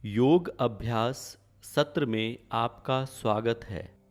योग अभ्यास सत्र में आपका स्वागत है।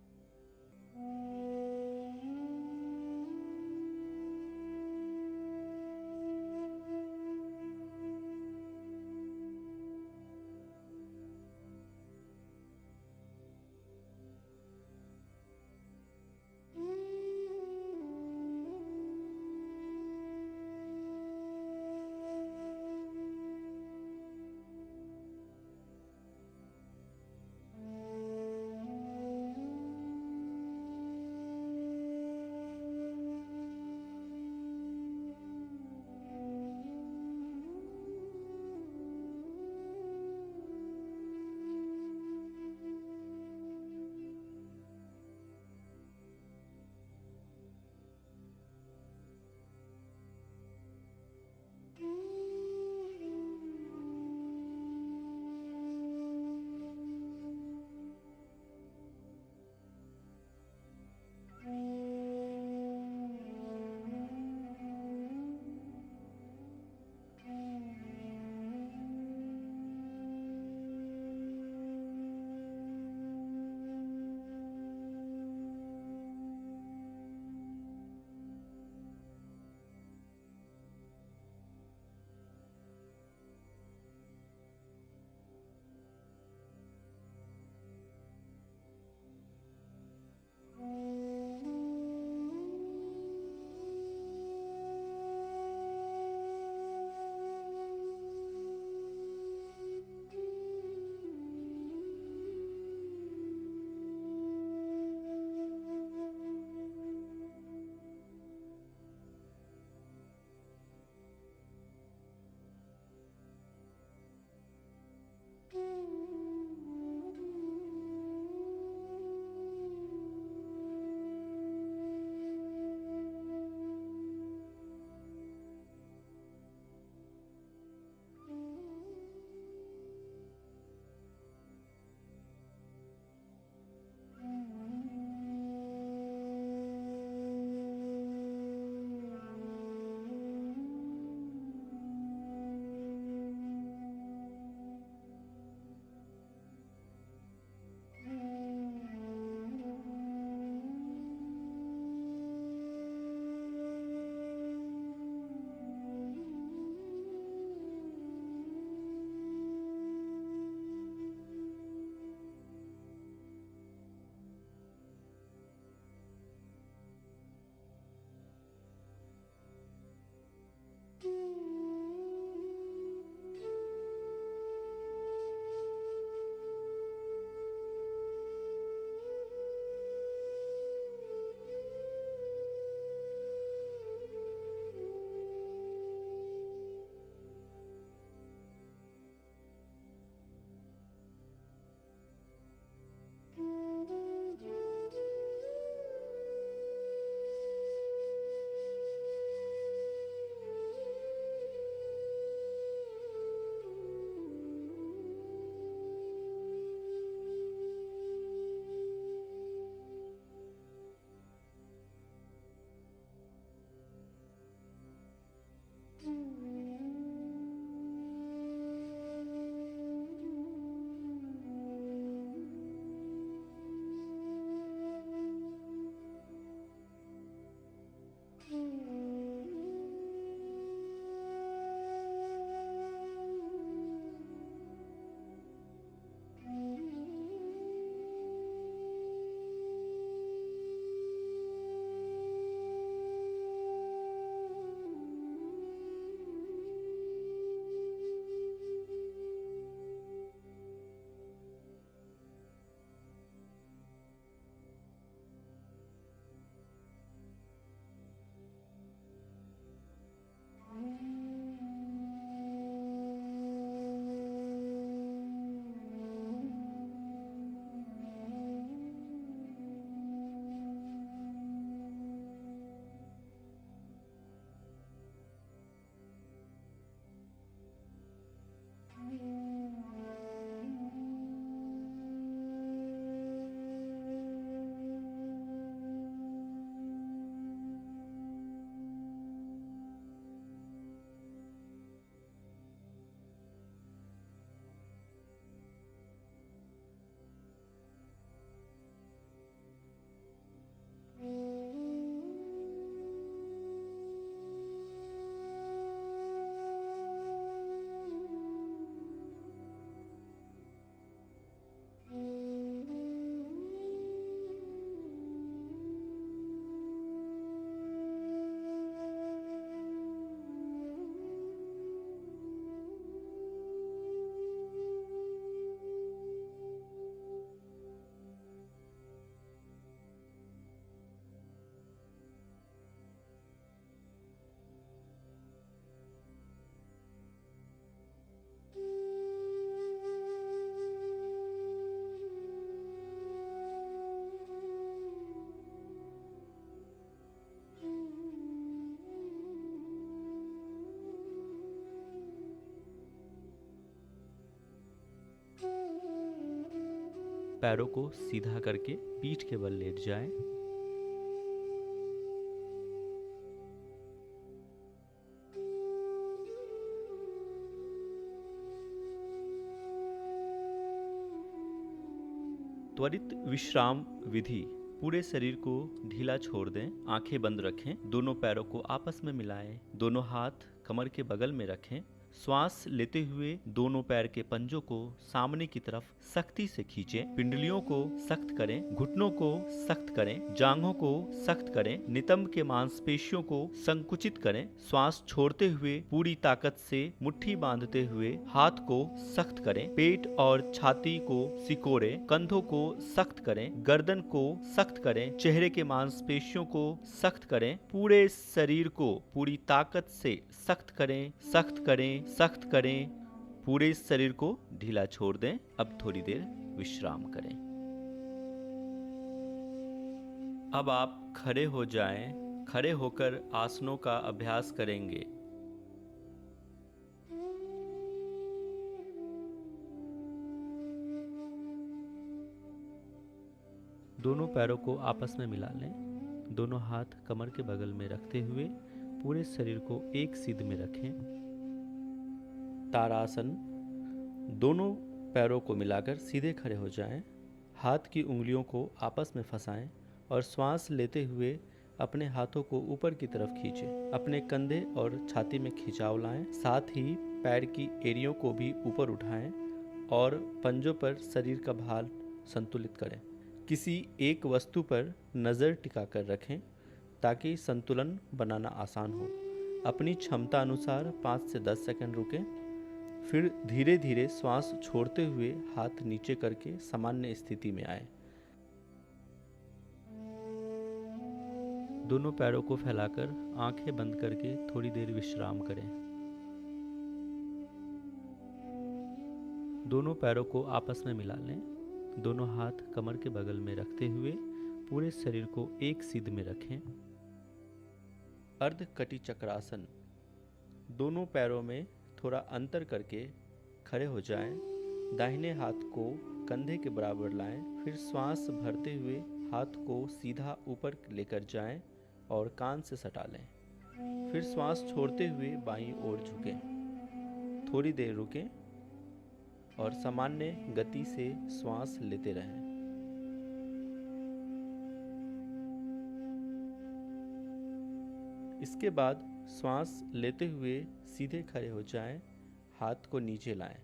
पैरों को सीधा करके पीठ के बल लेट जाएं। त्वरित विश्राम विधि। पूरे शरीर को ढीला छोड़ दें, आंखें बंद रखें, दोनों पैरों को आपस में मिलाएं, दोनों हाथ कमर के बगल में रखें। श्वास लेते हुए दोनों पैर के पंजों को सामने की तरफ सख्ती से खींचें, पिंडलियों को सख्त करें, घुटनों को सख्त करें, जांघों को सख्त करें, नितंब के मांसपेशियों को संकुचित करें। श्वास छोड़ते हुए पूरी ताकत से मुट्ठी बांधते हुए हाथ को सख्त करें, पेट और छाती को सिकोड़ें, कंधों को सख्त करें, गर्दन को सख्त करें, चेहरे के मांसपेशियों को सख्त करें, पूरे शरीर को पूरी ताकत से सख्त करें, सख्त करें, सख्त करें। पूरे शरीर को ढीला छोड़ दें। अब थोड़ी देर विश्राम करें। अब आप खड़े हो जाएं। खड़े होकर आसनों का अभ्यास करेंगे। दोनों पैरों को आपस में मिला लें, दोनों हाथ कमर के बगल में रखते हुए पूरे शरीर को एक सीध में रखें। ताड़ासन। दोनों पैरों को मिलाकर सीधे खड़े हो जाएं। हाथ की उंगलियों को आपस में फंसाएं और श्वास लेते हुए अपने हाथों को ऊपर की तरफ खींचें। अपने कंधे और छाती में खिंचाव लाएं, साथ ही पैर की एड़ियों को भी ऊपर उठाएं और पंजों पर शरीर का भार संतुलित करें। किसी एक वस्तु पर नज़र टिकाकर रखें ताकि संतुलन बनाना आसान हो। अपनी क्षमता अनुसार 5 से 10 सेकंड रुकें, फिर धीरे धीरे श्वास छोड़ते हुए हाथ नीचे करके सामान्य स्थिति में आए। दोनों पैरों को फैलाकर आंखें बंद करके थोड़ी देर विश्राम करें। दोनों पैरों को आपस में मिला लें, दोनों हाथ कमर के बगल में रखते हुए पूरे शरीर को एक सीध में रखें। अर्ध कटी चक्रासन। दोनों पैरों में थोड़ा अंतर करके खड़े हो जाएं। दाहिने हाथ को कंधे के बराबर लाएं, फिर श्वास भरते हुए हाथ को सीधा ऊपर लेकर जाएं और कान से सटा लें। फिर श्वास छोड़ते हुए बाईं ओर झुकें। थोड़ी देर रुकें और सामान्य गति से श्वास लेते रहें। इसके बाद श्वास लेते हुए सीधे खड़े हो जाएं, हाथ को नीचे लाएं।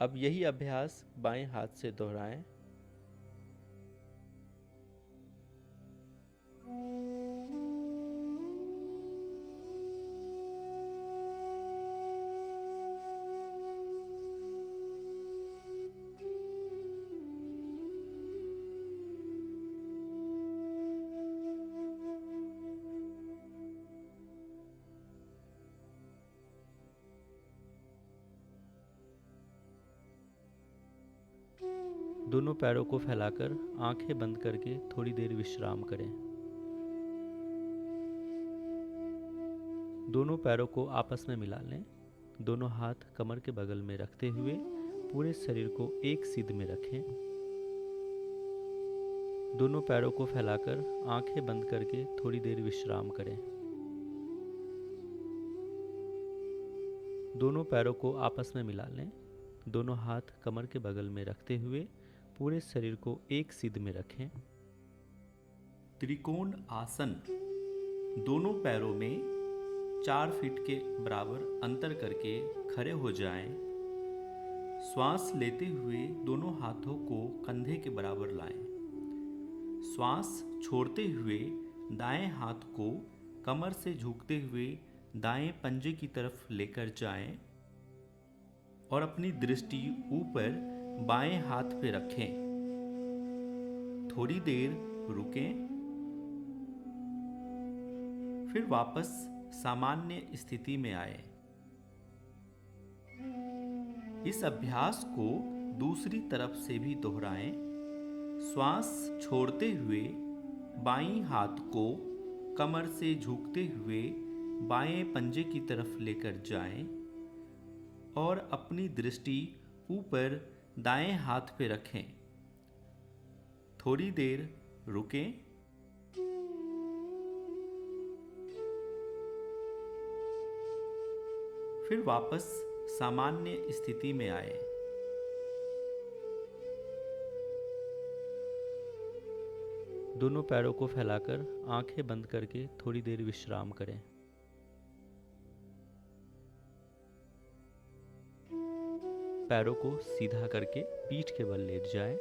अब यही अभ्यास बाएं हाथ से दोहराएं। दोनों पैरों को फैलाकर आंखें बंद करके थोड़ी देर विश्राम करें। दोनों पैरों को आपस में मिला लें, दोनों हाथ कमर के बगल में रखते हुए पूरे शरीर को एक सीध में रखें। दोनों पैरों को फैलाकर आंखें बंद करके थोड़ी देर विश्राम करें। दोनों पैरों को आपस में मिला लें, दोनों हाथ कमर के बगल में रखते हुए पूरे शरीर को एक सीध में रखें। त्रिकोण आसन। दोनों पैरों में 4 फीट के बराबर अंतर करके खड़े हो जाएं। श्वास लेते हुए दोनों हाथों को कंधे के बराबर लाएं। श्वास छोड़ते हुए दाएं हाथ को कमर से झुकते हुए दाएं पंजे की तरफ लेकर जाएं और अपनी दृष्टि ऊपर बाएं हाथ पे रखें। थोड़ी देर रुकें, फिर वापस सामान्य स्थिति में आए। इस अभ्यास को दूसरी तरफ से भी दोहराएं। श्वास छोड़ते हुए बाईं हाथ को कमर से झुकते हुए बाएं पंजे की तरफ लेकर जाएं और अपनी दृष्टि ऊपर दाएं हाथ पे रखें। थोड़ी देर रुकें। फिर वापस सामान्य स्थिति में आए। दोनों पैरों को फैलाकर आंखें बंद करके थोड़ी देर विश्राम करें। पैरों को सीधा करके पीठ के बल लेट जाएं।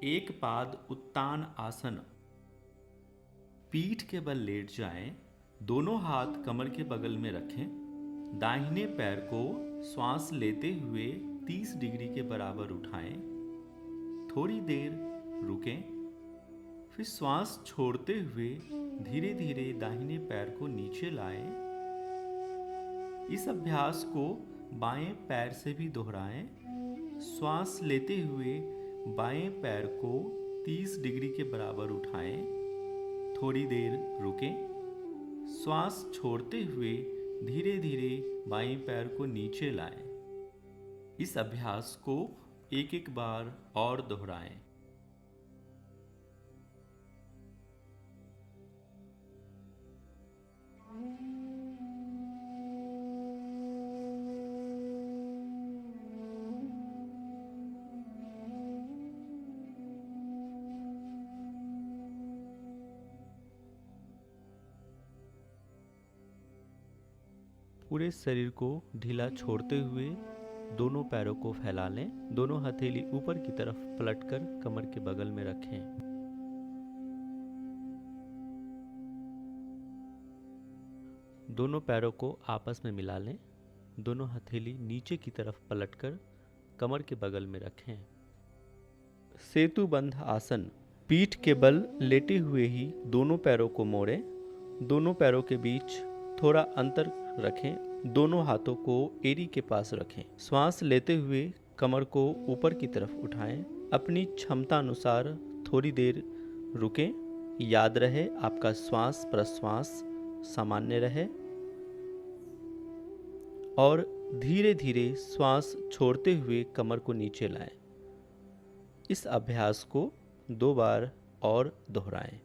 एक पाद उत्तान आसन। पीठ के बल लेट जाएं। दोनों हाथ कमर के बगल में रखें। दाहिने पैर को श्वास लेते हुए 30 डिग्री के बराबर उठाएं। थोड़ी देर रुकें। फिर श्वास छोड़ते हुए धीरे धीरे दाहिने पैर को नीचे लाएं। इस अभ्यास को बाएं पैर से भी दोहराएं। श्वास लेते हुए बाएं पैर को 30 डिग्री के बराबर उठाएं। थोड़ी देर रुकें। श्वास छोड़ते हुए धीरे धीरे बाएं पैर को नीचे लाएं। इस अभ्यास को एक एक बार और दोहराएं। पूरे शरीर को ढीला छोड़ते हुए दोनों पैरों को फैला लें। दोनों हथेली ऊपर की तरफ पलटकर कमर के बगल में रखें। दोनों पैरों को आपस में मिला लें। दोनों हथेली नीचे की तरफ पलटकर कमर के बगल में रखें। सेतु बंध आसन। पीठ के बल लेटे हुए ही दोनों पैरों को मोड़ें। दोनों पैरों के बीच थोड़ा अंतर रखें। दोनों हाथों को एड़ी के पास रखें। श्वास लेते हुए कमर को ऊपर की तरफ उठाएं। अपनी क्षमता अनुसार थोड़ी देर रुकें। याद रहे आपका श्वास प्रश्वास सामान्य रहे और धीरे धीरे श्वास छोड़ते हुए कमर को नीचे लाएं। इस अभ्यास को 2 बार और दोहराएं।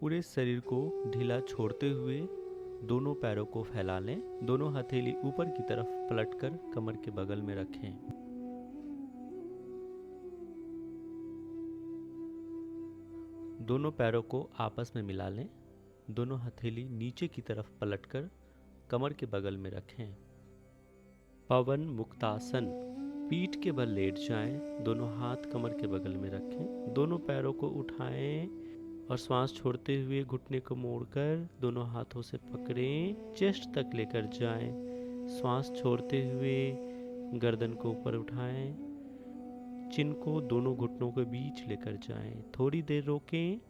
पूरे शरीर को ढीला छोड़ते हुए दोनों पैरों को फैला लें। दोनों हथेली ऊपर की तरफ पलटकर कमर के बगल में रखें। दोनों पैरों को आपस में मिला लें। दोनों हथेली नीचे की तरफ पलटकर कमर के बगल में रखें। पवन मुक्तासन। पीठ के बल लेट जाएं। दोनों हाथ कमर के बगल में रखें। दोनों पैरों को उठाएं और श्वास छोड़ते हुए घुटने को मोड़कर दोनों हाथों से पकड़ें। चेस्ट तक लेकर जाएं। श्वास छोड़ते हुए गर्दन को ऊपर उठाएं। चिन को दोनों घुटनों के बीच लेकर जाएं। थोड़ी देर रोकें।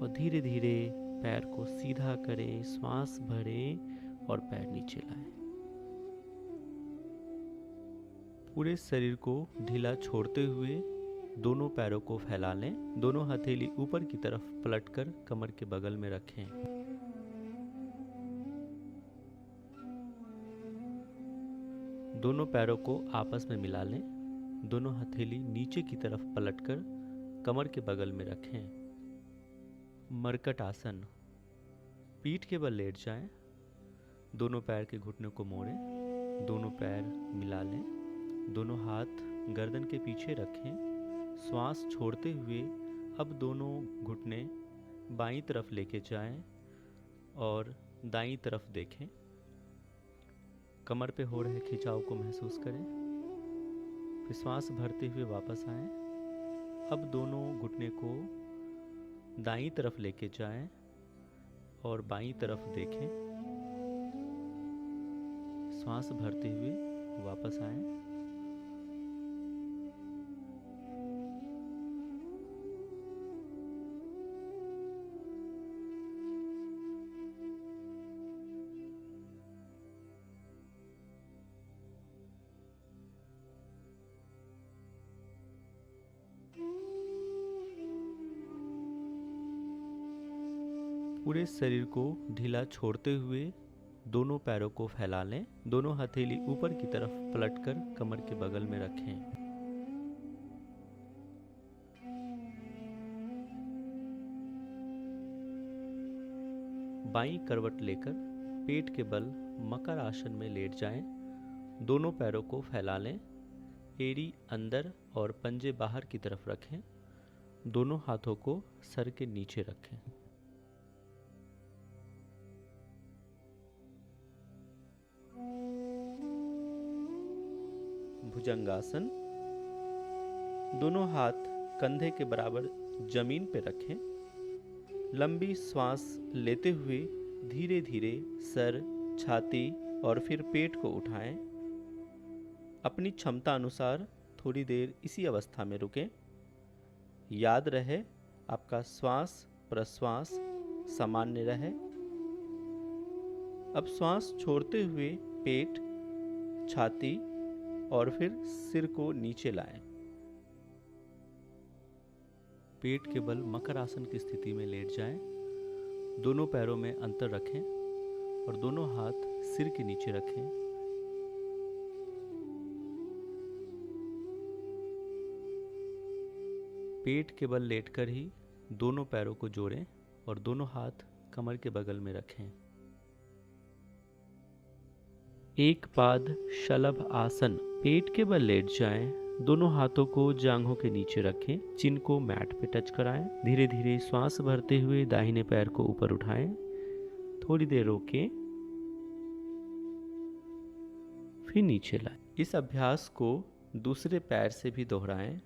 और धीरे धीरे पैर को सीधा करें। श्वास भरें और पैर नीचे लाएं। पूरे शरीर को ढीला छोड़ते हुए दोनों पैरों को फैला लें। दोनों हथेली ऊपर की तरफ पलटकर कमर के बगल में रखें। दोनों पैरों को आपस में मिला लें। दोनों हथेली नीचे की तरफ पलटकर कमर के बगल में रखें। मरकट आसन। पीठ के बल लेट जाएं। दोनों पैर के घुटने को मोड़ें। दोनों पैर मिला लें। दोनों हाथ गर्दन के पीछे रखें। श्वास छोड़ते हुए अब दोनों घुटने बाईं तरफ लेके जाएं और दाईं तरफ देखें। कमर पे हो रहे खिंचाव को महसूस करें। फिर श्वास भरते हुए वापस आएं। अब दोनों घुटने को दाईं तरफ लेके जाएं और बाईं तरफ देखें। श्वास भरते हुए वापस आएं। पूरे शरीर को ढीला छोड़ते हुए दोनों पैरों को फैला लें। दोनों हथेली ऊपर की तरफ पलटकर कमर के बगल में रखें। बाईं करवट लेकर पेट के बल मकर आसन में लेट जाएं। दोनों पैरों को फैला लें। एड़ी अंदर और पंजे बाहर की तरफ रखें। दोनों हाथों को सर के नीचे रखें। भुजंगासन। दोनों हाथ कंधे के बराबर जमीन पर रखें। लंबी श्वास लेते हुए धीरे धीरे सर, छाती और फिर पेट को उठाएं। अपनी क्षमता अनुसार थोड़ी देर इसी अवस्था में रुकें। याद रहे, आपका श्वास प्रश्वास सामान्य रहे। अब श्वास छोड़ते हुए पेट, छाती और फिर सिर को नीचे लाएं। पेट के बल मकर आसन की स्थिति में लेट जाएं। दोनों पैरों में अंतर रखें और दोनों हाथ सिर के नीचे रखें। पेट के बल लेटकर ही दोनों पैरों को जोड़ें और दोनों हाथ कमर के बगल में रखें। एक पाद शलभ आसन। पेट के बल लेट जाएं। दोनों हाथों को जांघों के नीचे रखें। चिन को मैट पे टच कराएं। धीरे धीरे श्वास भरते हुए दाहिने पैर को ऊपर उठाएं। थोड़ी देर रोकें, फिर नीचे लाएं। इस अभ्यास को दूसरे पैर से भी दोहराएं।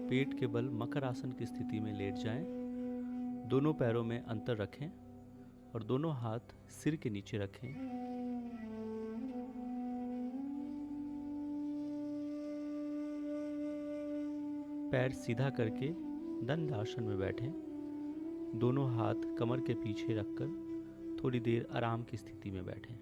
पेट के बल मकर आसन की स्थिति में लेट जाएं। दोनों पैरों में अंतर रखें और दोनों हाथ सिर के नीचे रखें। पैर सीधा करके दंडासन में बैठें। दोनों हाथ कमर के पीछे रखकर थोड़ी देर आराम की स्थिति में बैठें।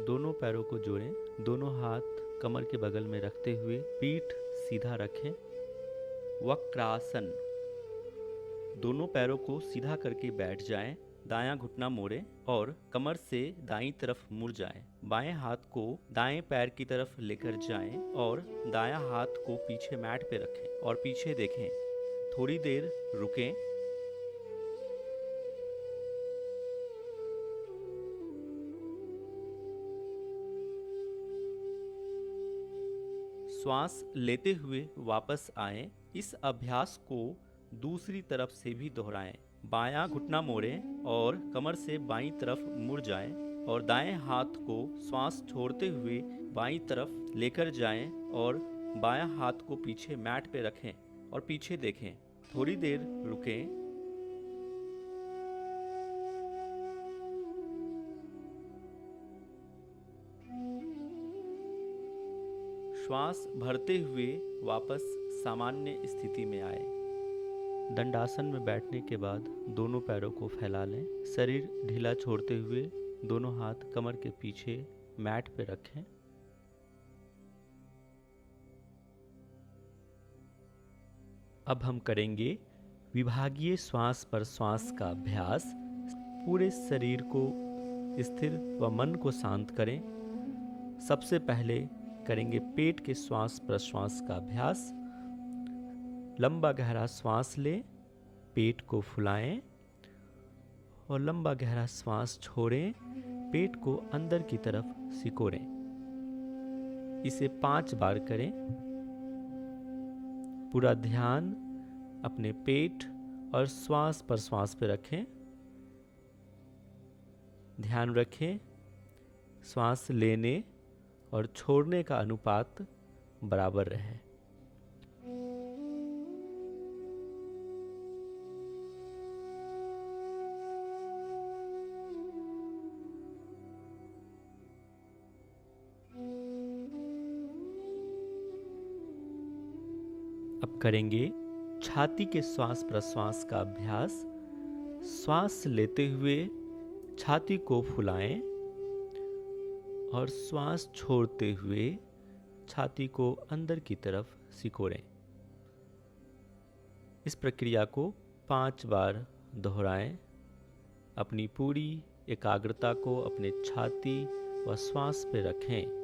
दोनों पैरों को जोड़ें। दोनों हाथ कमर के बगल में रखते हुए पीठ सीधा रखें। वक्रासन। दोनों पैरों को सीधा करके बैठ जाएं। दायां घुटना मोड़ें और कमर से दाईं तरफ मुड़ जाएं। बाएं हाथ को दाएं पैर की तरफ लेकर जाएं और दायां हाथ को पीछे मैट पे रखें और पीछे देखें। थोड़ी देर रुकें। श्वास लेते हुए वापस आएं। इस अभ्यास को दूसरी तरफ से भी दोहराएं। बायां घुटना मोड़ें और कमर से बाईं तरफ मुड़ जाएं और दाएं हाथ को श्वास छोड़ते हुए बाईं तरफ लेकर जाएं और बायां हाथ को पीछे मैट पे रखें और पीछे देखें। थोड़ी देर रुकें। श्वास भरते हुए वापस सामान्य स्थिति में आए। दंडासन में बैठने के बाद दोनों पैरों को फैला लें। शरीर ढीला छोड़ते हुए दोनों हाथ कमर के पीछे मैट पे रखें। अब हम करेंगे विभागीय श्वास पर श्वास का अभ्यास। पूरे शरीर को स्थिर व मन को शांत करें। सबसे पहले करेंगे पेट के श्वास प्रश्वास का अभ्यास। लंबा गहरा श्वास लें, पेट को फुलाएं और लंबा गहरा श्वास छोड़ें, पेट को अंदर की तरफ सिकोड़ें। इसे 5 बार करें। पूरा ध्यान अपने पेट और श्वास प्रश्वास पे रखें। ध्यान रखें श्वास लेने और छोड़ने का अनुपात बराबर रहे। अब करेंगे छाती के श्वास प्रश्वास का अभ्यास। श्वास लेते हुए छाती को फुलाएं और श्वास छोड़ते हुए छाती को अंदर की तरफ सिकोड़ें। इस प्रक्रिया को 5 बार दोहराएं। अपनी पूरी एकाग्रता को अपने छाती व श्वास पे रखें।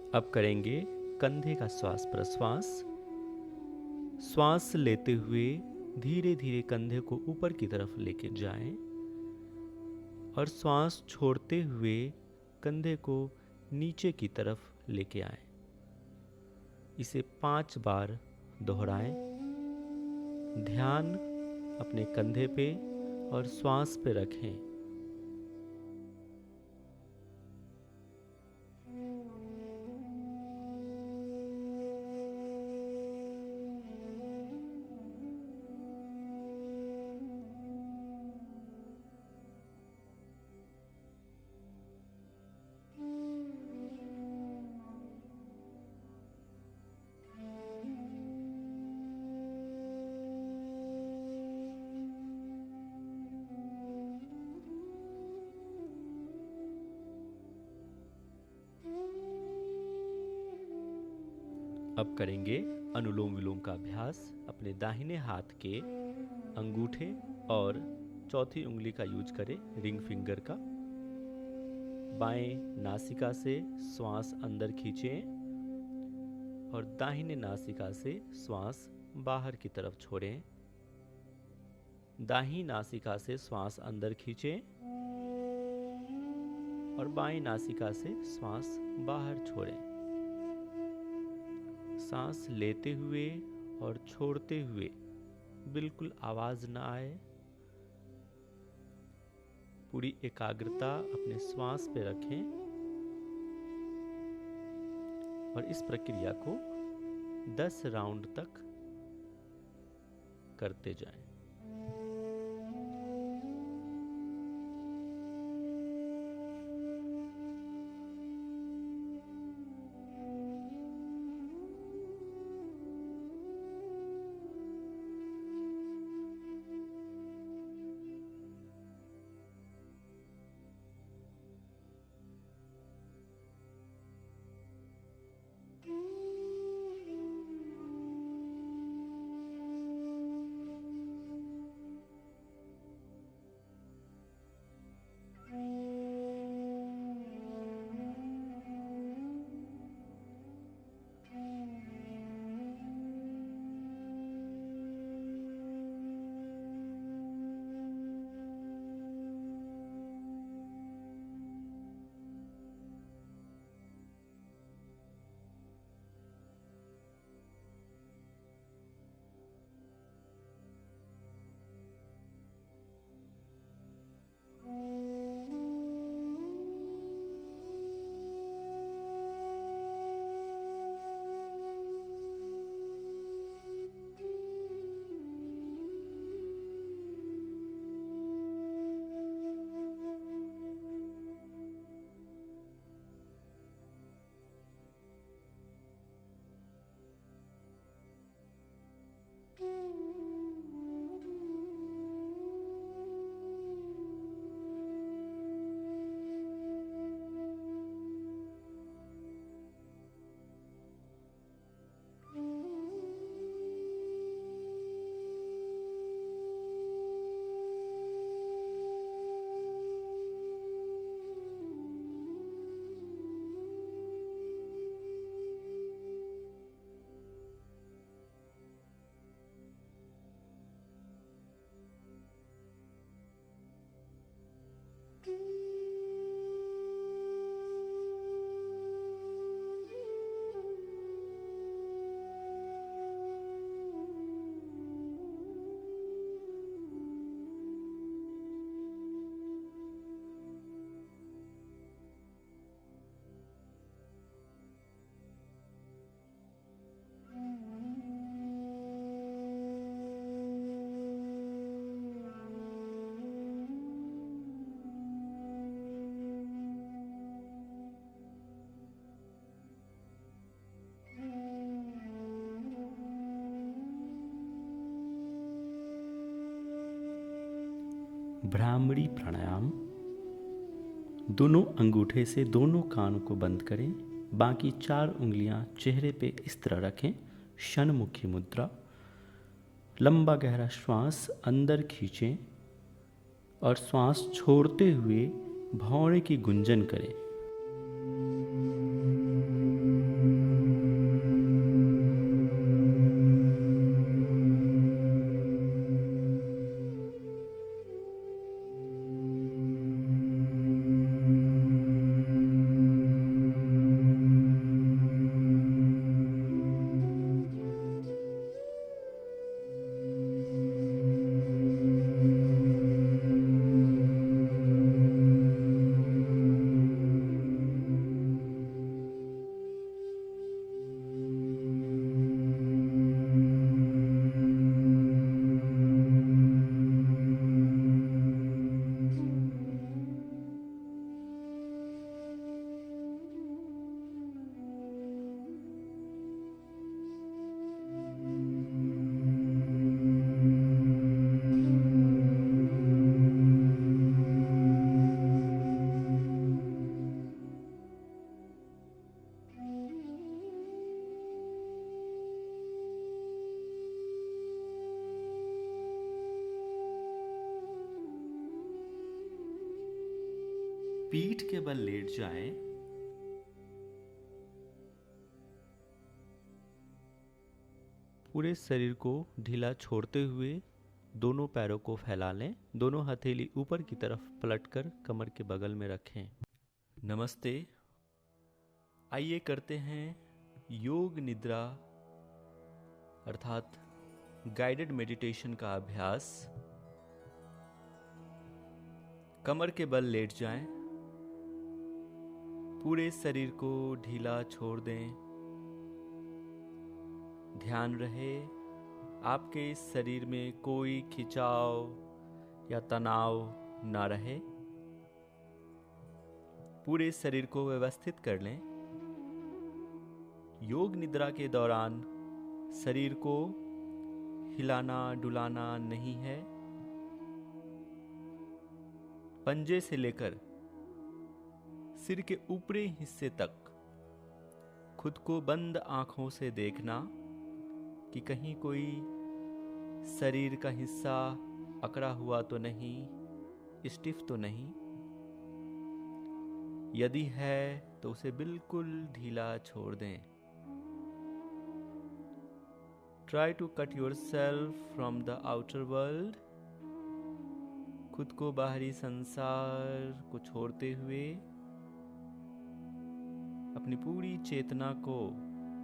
अब करेंगे कंधे का श्वास प्रश्वास। श्वास लेते हुए धीरे धीरे कंधे को ऊपर की तरफ लेके जाएं और श्वास छोड़ते हुए कंधे को नीचे की तरफ लेके आएं। इसे 5 बार दोहराएं। ध्यान अपने कंधे पे और श्वास पे रखें। अब करेंगे अनुलोम विलोम का अभ्यास। अपने दाहिने हाथ के अंगूठे और चौथी उंगली का यूज करें, रिंग फिंगर का। बाएं नासिका से श्वास अंदर खींचें और दाहिने नासिका से श्वास बाहर की तरफ छोड़ें। दाहिनी नासिका से श्वास अंदर खींचें और बाएं नासिका से श्वास बाहर छोड़ें। सांस लेते हुए और छोड़ते हुए बिल्कुल आवाज ना आए। पूरी एकाग्रता अपने श्वास पे रखें और इस प्रक्रिया को 10 राउंड तक करते जाएं। भ्रामरी प्राणायाम। दोनों अंगूठे से दोनों कानों को बंद करें, बाकी 4 उंगलियां चेहरे पे इस तरह रखें। षणमुखी मुद्रा। लंबा गहरा श्वास अंदर खींचें और श्वास छोड़ते हुए भौंरे की गुंजन करें। पीठ के बल लेट जाएं। पूरे शरीर को ढीला छोड़ते हुए दोनों पैरों को फैला लें। दोनों हथेली ऊपर की तरफ पलटकर कमर के बगल में रखें। नमस्ते। आइए करते हैं योग निद्रा अर्थात गाइडेड मेडिटेशन का अभ्यास। कमर के बल लेट जाएं। पूरे शरीर को ढीला छोड़ दें। ध्यान रहे आपके इस शरीर में कोई खिंचाव या तनाव ना रहे। पूरे शरीर को व्यवस्थित कर लें। योग निद्रा के दौरान शरीर को हिलाना डुलाना नहीं है। पंजे से लेकर सिर के ऊपरी हिस्से तक खुद को बंद आंखों से देखना कि कहीं कोई शरीर का हिस्सा अकड़ा हुआ तो नहीं, स्टिफ तो नहीं। यदि है तो उसे बिल्कुल ढीला छोड़ दें। Try to cut yourself from the outer world। खुद को बाहरी संसार को छोड़ते हुए अपनी पूरी चेतना को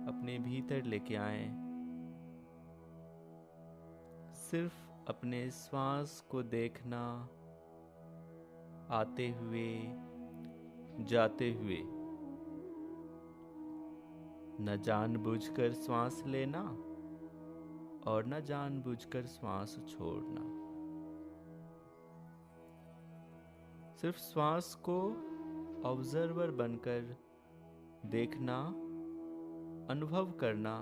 अपने भीतर लेके आएं। सिर्फ अपने श्वास को देखना, आते हुए जाते हुए। न जानबूझकर श्वास लेना और न जानबूझकर श्वास छोड़ना। सिर्फ श्वास को ऑब्जर्वर बनकर देखना, अनुभव करना।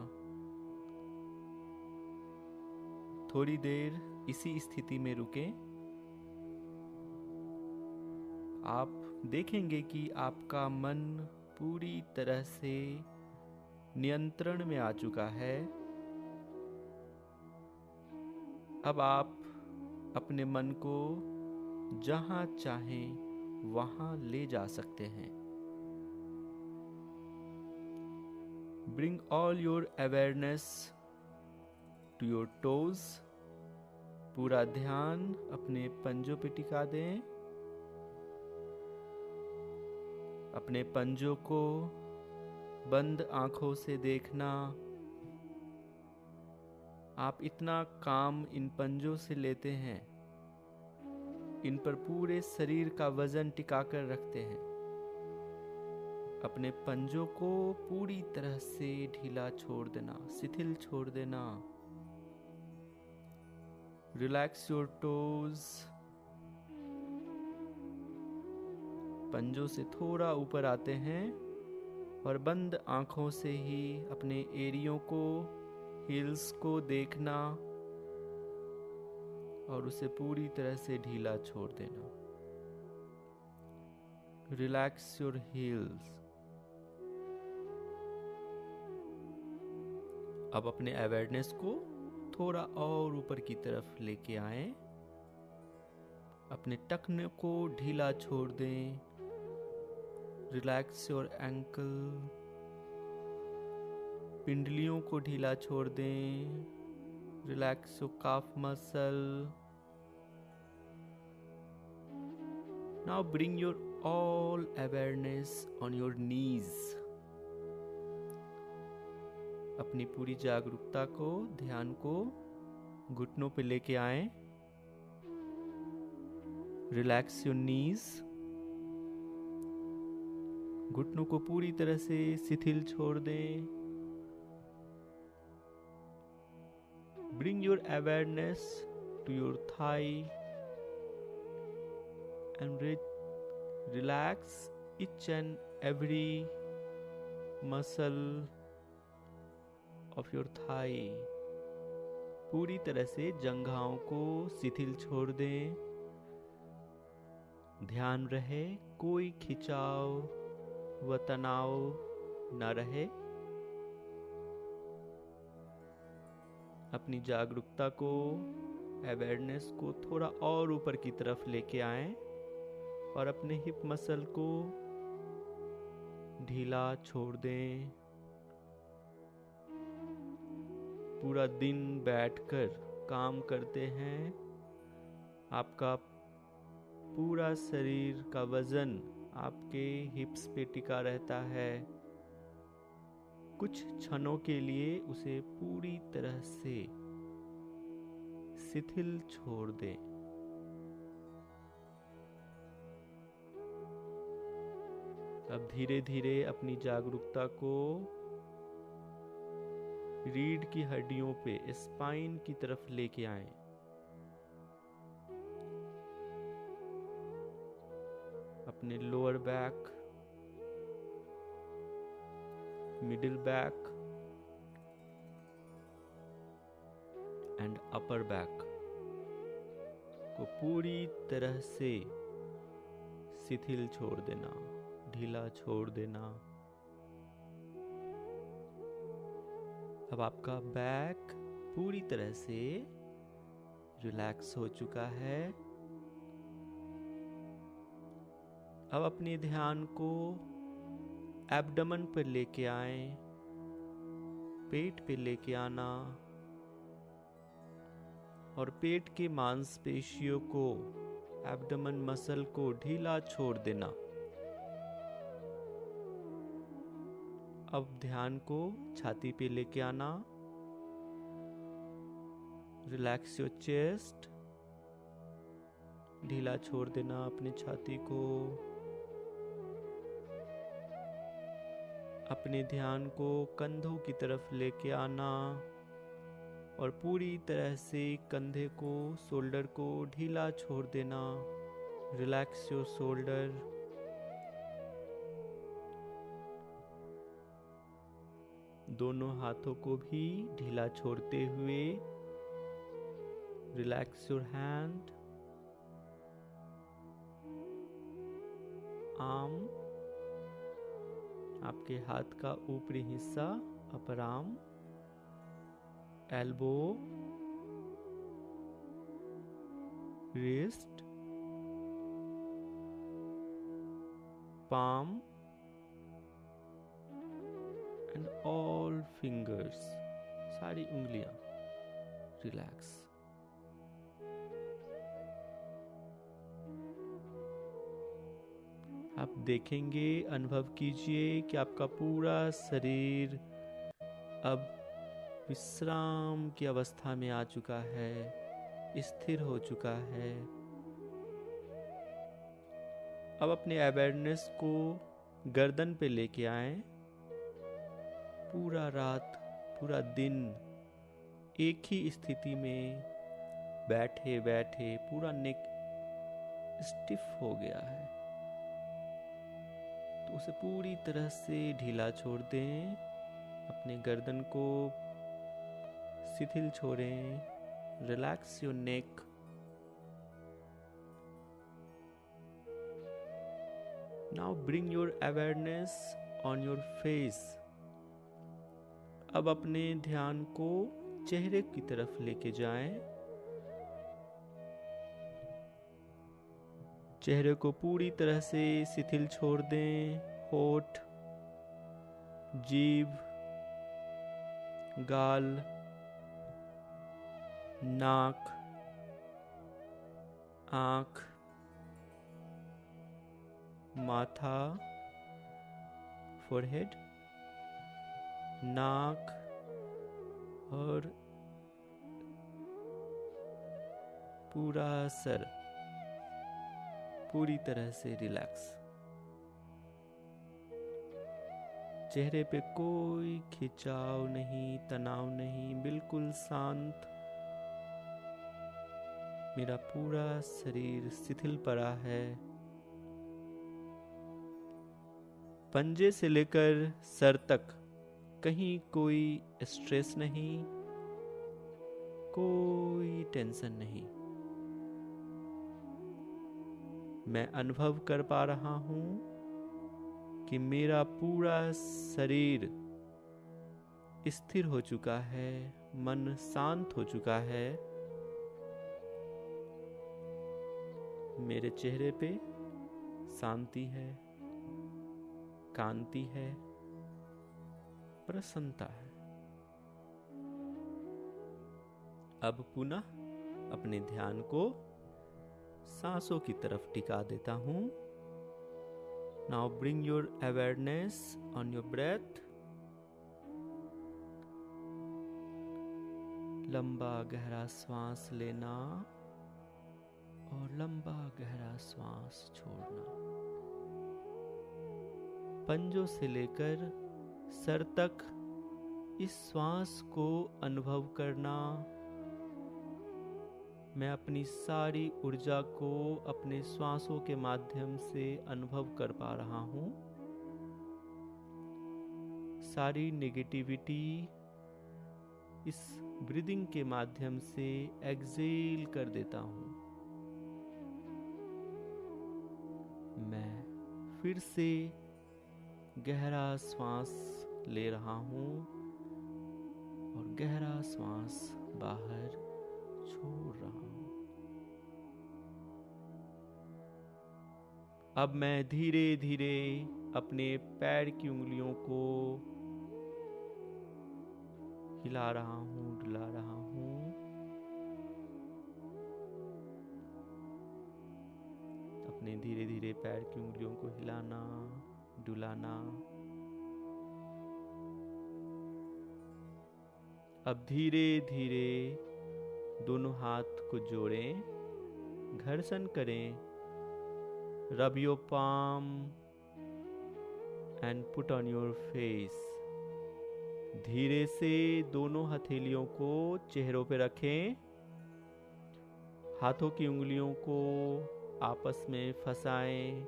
थोड़ी देर इसी स्थिति में रुकें। आप देखेंगे कि आपका मन पूरी तरह से नियंत्रण में आ चुका है। अब आप अपने मन को जहां चाहें वहां ले जा सकते हैं। Bring all your awareness to your toes। पूरा ध्यान अपने पंजों पे टिका दें। अपने पंजों को बंद आंखों से देखना। आप इतना काम इन पंजों से लेते हैं, इन पर पूरे शरीर का वजन टिकाकर रखते हैं। अपने पंजों को पूरी तरह से ढीला छोड़ देना, शिथिल छोड़ देना। Relax your toes. पंजों से थोड़ा ऊपर आते हैं और बंद आंखों से ही अपने एड़ियों को, हील्स को देखना और उसे पूरी तरह से ढीला छोड़ देना। Relax your heels. अब अपने अवेयरनेस को थोड़ा और ऊपर की तरफ लेके आए। अपने टखने को ढीला छोड़ दें। Relax your ankle. पिंडलियों को ढीला छोड़ दें। Relax your calf muscle. Now bring your all awareness on your knees. अपनी पूरी जागरूकता को, ध्यान को घुटनों पे लेके आए। Relax your knees. घुटनों को पूरी तरह से शिथिल छोड़ दें। Bring your awareness to your thigh and relax each and every muscle of your thigh। पूरी तरह से जंघाओं को शिथिल छोड़ दें। ध्यान रहे कोई खिंचाव व तनाव न रहे। अपनी जागरूकता को, अवेयरनेस को थोड़ा और ऊपर की तरफ लेके आएं और अपने हिप मसल को ढीला छोड़ दें। पूरा दिन बैठकर काम करते हैं। आपका पूरा शरीर का वजन आपके हिप्स पे टिका रहता है। कुछ क्षणों के लिए उसे पूरी तरह से शिथिल छोड़ दें। अब धीरे धीरे अपनी जागरूकता को रीढ़ की हड्डियों पे, स्पाइन की तरफ लेके आएं। अपने lower back, middle back and upper back को पूरी तरह से शिथिल छोड़ देना, ढीला छोड़ देना। अब आपका बैक पूरी तरह से रिलैक्स हो चुका है। अब अपने ध्यान को एब्डोमेन पर लेके आए, पेट पे लेके आना और पेट के मांसपेशियों को, एब्डोमेन मसल को ढीला छोड़ देना। अब ध्यान को छाती पे लेके आना। Relax your chest. ढीला छोड़ देना अपनी छाती को। अपने ध्यान को कंधों की तरफ लेके आना और पूरी तरह से कंधे को, शोल्डर को ढीला छोड़ देना। Relax your shoulder. दोनों हाथों को भी ढीला छोड़ते हुए रिलैक्स योर हैंड, आर्म, आपके हाथ का ऊपरी हिस्सा, upper arm, elbow, wrist, palm and all fingers, सारी उंगलियां रिलैक्स। आप देखेंगे, अनुभव कीजिए कि आपका पूरा शरीर अब विश्राम की अवस्था में आ चुका है, स्थिर हो चुका है। अब अपने अवेयरनेस को गर्दन पे लेके आएं। पूरा रात, पूरा दिन एक ही स्थिति में बैठे बैठे पूरा नेक स्टिफ हो गया है, तो उसे पूरी तरह से ढीला छोड़ दें। अपने गर्दन को शिथिल छोड़ें। Relax your neck, now bring your awareness on your face. अब अपने ध्यान को चेहरे की तरफ लेके जाएं। चेहरे को पूरी तरह से शिथिल छोड़ दें। होठ, जीभ, गाल, नाक, आँख, माथा, फोरहेड, नाक और पूरा सर पूरी तरह से रिलैक्स। चेहरे पे कोई खिंचाव नहीं, तनाव नहीं, बिल्कुल शांत। मेरा पूरा शरीर शिथिल पड़ा है। पंजे से लेकर सर तक कहीं कोई स्ट्रेस नहीं, कोई टेंशन नहीं। मैं अनुभव कर पा रहा हूं कि मेरा पूरा शरीर स्थिर हो चुका है, मन शांत हो चुका है। मेरे चेहरे पे शांति है, कांति है, प्रसन्नता है। अब पुनः अपने ध्यान को सांसों की तरफ टिका देता हूं। Now bring your awareness on your breath. लंबा गहरा श्वास लेना और लंबा गहरा श्वास छोड़ना। पंजों से लेकर सर तक इस श्वास को अनुभव करना। मैं अपनी सारी ऊर्जा को अपने श्वासों के माध्यम से अनुभव कर पा रहा हूं। सारी नेगेटिविटी इस ब्रीदिंग के माध्यम से एक्सेल कर देता हूं। मैं फिर से गहरा श्वास ले रहा हूं और गहरा श्वास बाहर छोड़ रहा हूं। अब मैं धीरे धीरे अपने पैर की उंगलियों को हिला रहा हूं, डुला रहा हूं। अपने धीरे धीरे पैर की उंगलियों को हिलाना, डुलाना। अब धीरे धीरे दोनों हाथ को जोड़ें, घर्षण करें। Rub your palm and put on your face। धीरे से दोनों हथेलियों को चेहरों पे रखें। हाथों की उंगलियों को आपस में फंसाएं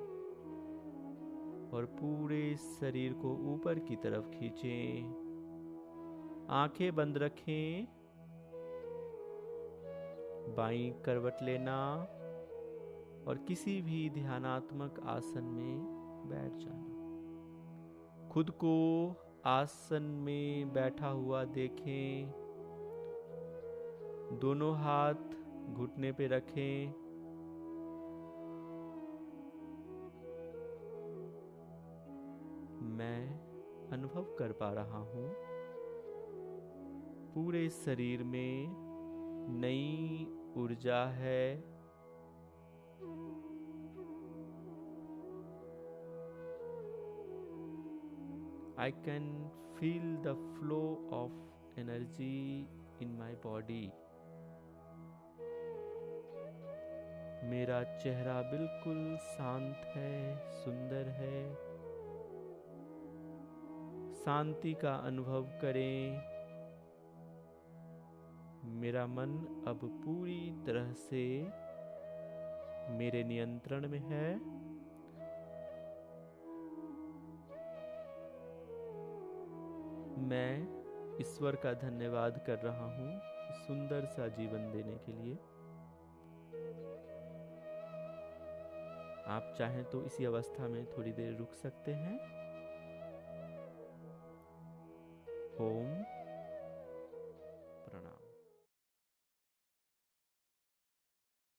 और पूरे शरीर को ऊपर की तरफ खींचें। आंखें बंद रखें। बाईं करवट लेना और किसी भी ध्यानात्मक आसन में बैठ जाना। खुद को आसन में बैठा हुआ देखें। दोनों हाथ घुटने पे रखें। मैं अनुभव कर पा रहा हूं पूरे शरीर में नई ऊर्जा है। I can feel the flow of energy in my body। मेरा चेहरा बिल्कुल शांत है, सुंदर है। शांति का अनुभव करें। मेरा मन अब पूरी तरह से मेरे नियंत्रण में है। मैं ईश्वर का धन्यवाद कर रहा हूँ सुंदर सा जीवन देने के लिए। आप चाहें तो इसी अवस्था में थोड़ी देर रुक सकते हैं। ओम